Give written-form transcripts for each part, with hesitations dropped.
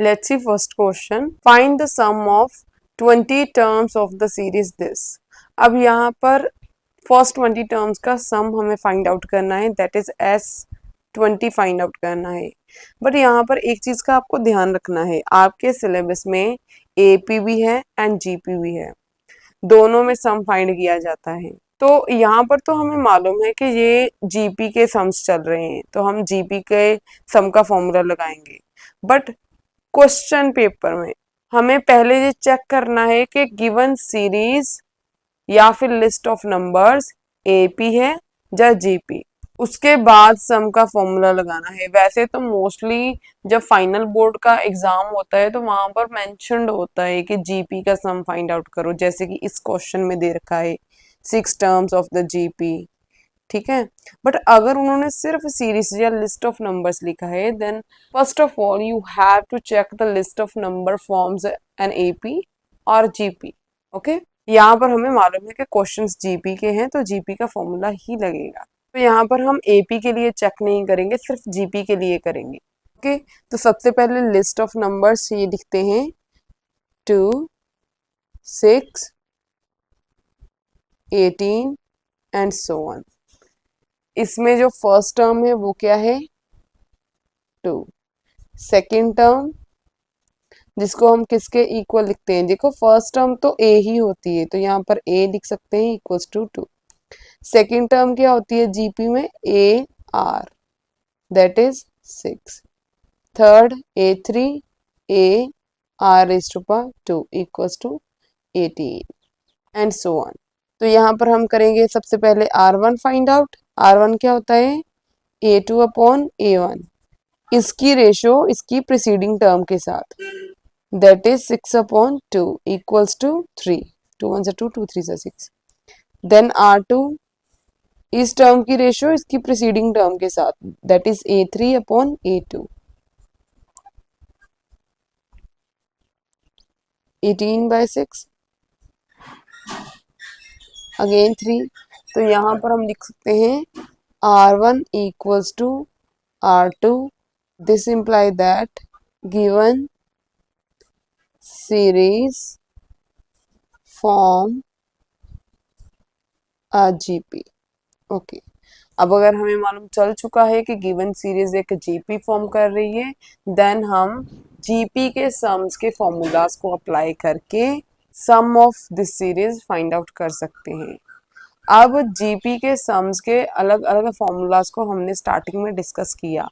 Let's see first question, find the sum of 20 terms of the series this. अब यहाँ पर first 20 terms का सम हमें फाइंड आउट करना है, that is S20 find out करना है। बट यहाँ पर एक चीज का आपको ध्यान रखना है, आपके सिलेबस में AP भी है एंड GP भी है, दोनों में सम फाइंड किया जाता है। तो यहाँ पर तो हमें मालूम है कि ये GP के सम्स चल रहे हैं, तो हम GP के सम का फॉर्मूला लगाएंगे। बट क्वेश्चन पेपर में हमें पहले ये चेक करना है कि गिवन सीरीज या फिर लिस्ट ऑफ नंबर्स AP है या GP, उसके बाद सम का फॉर्मूला लगाना है। वैसे तो मोस्टली जब फाइनल बोर्ड का एग्जाम होता है तो वहां पर मेंशन्ड होता है कि GP का सम फाइंड आउट करो, जैसे कि इस क्वेश्चन में दे रखा है 6 टर्म्स ऑफ द GP, ठीक है। बट अगर उन्होंने सिर्फ सीरीज या लिस्ट ऑफ नंबर्स लिखा है, then first of all you have to check the list of number forms an AP और GP। ओके, यहाँ पर हमें मालूम है कि क्वेश्चंस GP के हैं तो GP का फॉर्मूला ही लगेगा। तो यहाँ पर हम AP के लिए चेक नहीं करेंगे, सिर्फ GP के लिए करेंगे। ओके, तो सबसे पहले लिस्ट ऑफ नंबर्स ये लिखते हैं 2, 6, 18 एंड सो ऑन। इसमें जो फर्स्ट टर्म है वो क्या है 2, सेकेंड टर्म जिसको हम किसके इक्वल लिखते हैं, देखो फर्स्ट टर्म तो A ही होती है तो यहाँ पर A लिख सकते हैं इक्वल्स टू 2। सेकेंड टर्म क्या होती है GP में AR, that is 6। Third A3 AR raised to power 2 equals to 18 and so on. तो यहाँ पर हम करेंगे सबसे पहले R1 फाइंड आउट। R1 क्या होता है A2 अपॉन A1, इसकी रेशो इसकी प्रीसीडिंग टर्म के साथ, that is 6 upon 2 equals to 3। 2 1 2 2 3 6। Then R2 इस टर्म की रेशो इसकी प्रीसीडिंग टर्म के साथ, that is A3 upon A2, 18/6 again 3। तो यहाँ पर हम लिख सकते हैं R1 equals to R2, this imply that given series form a GP। Okay, अब अगर हमें मालूम चल चुका है कि गिवन सीरीज एक GP फॉर्म कर रही है, देन हम GP के सम्स के फॉर्मूलाज को अप्लाई करके sum of this series find out कर सकते हैं। अब GP के सम्स के अलग अलग फॉर्मूलाज को हमने स्टार्टिंग में डिस्कस किया।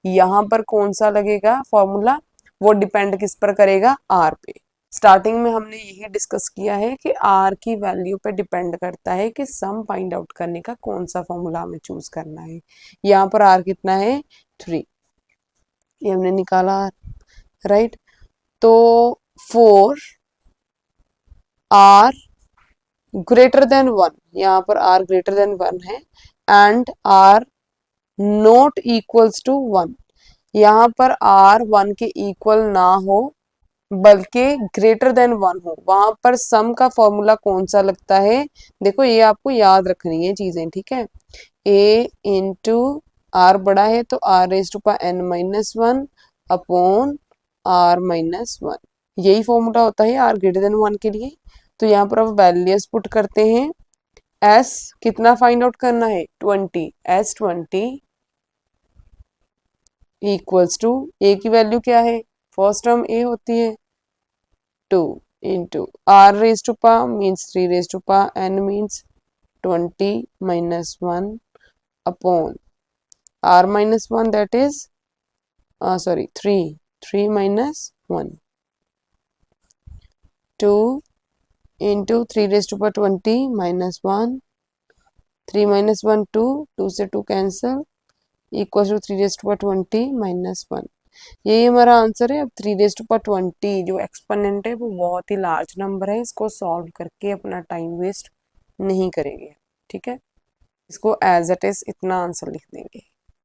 यहाँ पर कौन सा लगेगा फॉर्मूला, वो डिपेंड किस पर करेगा, R पे। स्टार्टिंग में हमने यही डिस्कस किया है कि R की वैल्यू पे डिपेंड करता है कि सम फाइंड आउट करने का कौन सा फॉर्मूला हमें चूज करना है। यहाँ पर R कितना है 3, ये हमने निकाला राइट। तो 4 R ग्रेटर देन 1, यहाँ पर R ग्रेटर देन 1 है and R not equals to 1, यहाँ पर R 1 के इक्वल ना हो बल्कि ग्रेटर देन 1 हो, वहां पर सम का फॉर्मूला कौन सा लगता है, देखो ये आपको याद रखनी है चीजें, ठीक है। A इंटू R बड़ा है तो R raised to power n-1 upon R -1, यही फॉर्मूला होता है R ग्रेटर देन 1 के लिए। तो यहाँ पर अब वैल्यूज पुट करते हैं। S कितना फाइंड आउट करना है 20, S20 इक्वल्स टू A की वैल्यू क्या है, फर्स्ट टर्म A होती है 2 into R raised to power means 3 raised to power n means 20 minus 1 upon R minus 1, that is 3 minus 1, 2 into 3 raised to power 20 minus 1, 3 minus 1 2 से 2 cancel equal to 3 raised to power 20 minus 1। यही हमारा answer है। अब 3 raised to power 20 जो exponent है वो बहुत ही large number है, इसको सॉल्व करके अपना टाइम वेस्ट नहीं करेंगे, ठीक है। इसको एज इट इज इतना आंसर लिख देंगे।